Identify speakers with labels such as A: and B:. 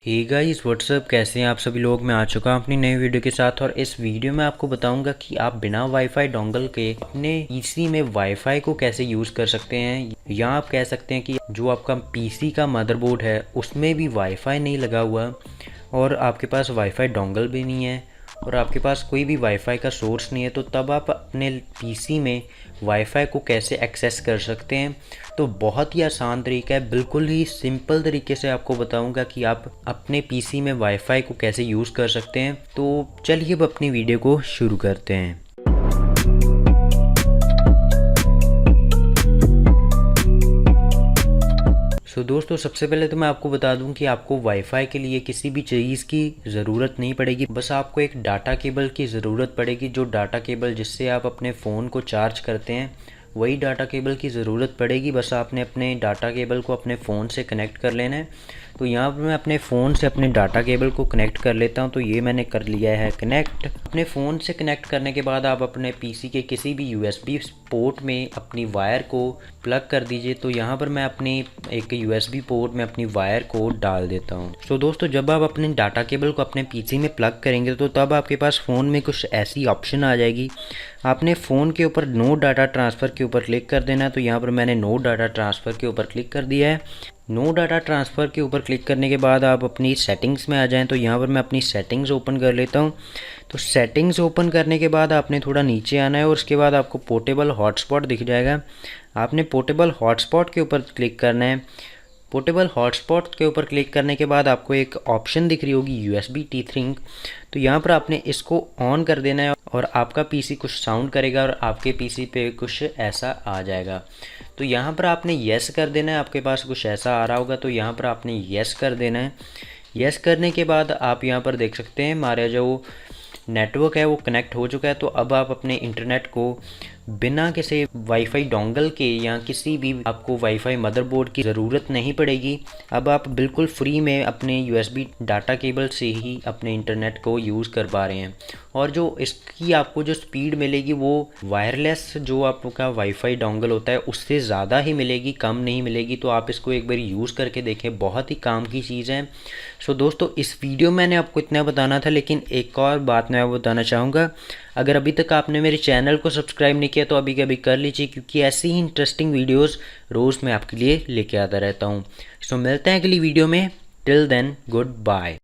A: Hey guys what's up, कैसे हैं आप सभी लोग। मैं आ चुका हूं अपनी नई वीडियो के साथ और इस वीडियो में आपको बताऊंगा कि आप बिना वाईफाई डोंगल के अपने पीसी में वाईफाई को कैसे यूज़ कर सकते हैं। या आप कह सकते हैं कि जो आपका पीसी का मदरबोर्ड है उसमें भी वाईफाई नहीं लगा हुआ और आपके पास वाईफाई डोंगल भी नहीं है और आपके पास कोई भी वाईफाई का सोर्स नहीं है, तो तब आप अपने पीसी में वाईफाई को कैसे एक्सेस कर सकते हैं। तो बहुत ही आसान तरीका है, बिल्कुल ही सिंपल तरीके से आपको बताऊंगा कि आप अपने पीसी में वाईफाई को कैसे यूज़ कर सकते हैं। तो चलिए अब अपनी वीडियो को शुरू करते हैं। दोस्तों, सबसे पहले तो मैं आपको बता दूं कि आपको वाईफाई के लिए किसी भी चीज़ की ज़रूरत नहीं पड़ेगी। बस आपको एक डाटा केबल की ज़रूरत पड़ेगी। जो डाटा केबल जिससे आप अपने फ़ोन को चार्ज करते हैं, वही डाटा केबल की ज़रूरत पड़ेगी। बस आपने अपने डाटा केबल को अपने फ़ोन से कनेक्ट कर लेना है। तो यहाँ पर मैं अपने फ़ोन से अपने डाटा केबल को कनेक्ट कर लेता हूँ। तो ये मैंने कर लिया है कनेक्ट। अपने फ़ोन से कनेक्ट करने के बाद आप अपने पीसी के किसी भी यूएसबी पोर्ट में अपनी वायर को प्लग कर दीजिए। तो यहाँ पर मैं अपनी एक यूएसबी पोर्ट में अपनी वायर को डाल देता हूँ। दोस्तों, जब आप अपने डाटा केबल को अपने पीसी में प्लग करेंगे तो तब आपके पास फ़ोन में कुछ ऐसी ऑप्शन आ जाएगी। आपने फ़ोन के ऊपर नो डाटा ट्रांसफ़र के ऊपर क्लिक कर देना है। तो यहाँ पर मैंने नो डाटा ट्रांसफ़र के ऊपर क्लिक कर दिया है। नो डाटा ट्रांसफ़र के ऊपर क्लिक करने के बाद आप अपनी सेटिंग्स में आ जाएं। तो यहाँ पर मैं अपनी सेटिंग्स ओपन कर लेता हूँ। तो सेटिंग्स ओपन करने के बाद आपने थोड़ा नीचे आना है और उसके बाद आपको पोर्टेबल हॉटस्पॉट दिख जाएगा। आपने पोर्टेबल हॉटस्पॉट के ऊपर क्लिक करना है। पोर्टेबल हॉटस्पॉट के ऊपर क्लिक करने के बाद आपको एक ऑप्शन दिख रही होगी यूएसबी टीथिंग। तो यहाँ पर आपने इसको ऑन कर देना है और आपका पीसी कुछ साउंड करेगा और आपके पीसी पे कुछ ऐसा आ जाएगा। तो यहाँ पर आपने येस कर देना है। आपके पास कुछ ऐसा आ रहा होगा, तो यहाँ पर आपने येस कर देना है। येस करने के बाद आप यहाँ पर देख सकते हैं हमारा जो नेटवर्क है वो कनेक्ट हो चुका है। तो अब आप अपने इंटरनेट को बिना किसी वाईफाई डोंगल के या किसी भी आपको वाईफाई मदरबोर्ड की ज़रूरत नहीं पड़ेगी। अब आप बिल्कुल फ्री में अपने यूएसबी डाटा केबल से ही अपने इंटरनेट को यूज़ कर पा रहे हैं। और जो इसकी आपको जो स्पीड मिलेगी वो वायरलेस जो आपका वाईफाई डोंगल होता है उससे ज़्यादा ही मिलेगी, कम नहीं मिलेगी। तो आप इसको एक बार यूज़ करके देखें, बहुत ही काम की चीज़ है। दोस्तों, इस वीडियो मैंने आपको इतना बताना था, लेकिन एक और बात मैं बताना चाहूँगा। अगर अभी तक आपने मेरे चैनल को सब्सक्राइब नहीं किया तो अभी कभी कर लीजिए, क्योंकि ऐसी ही इंटरेस्टिंग वीडियोस रोज़ मैं आपके लिए लेके आता रहता हूँ। मिलते हैं अगली वीडियो में। Till then, good bye.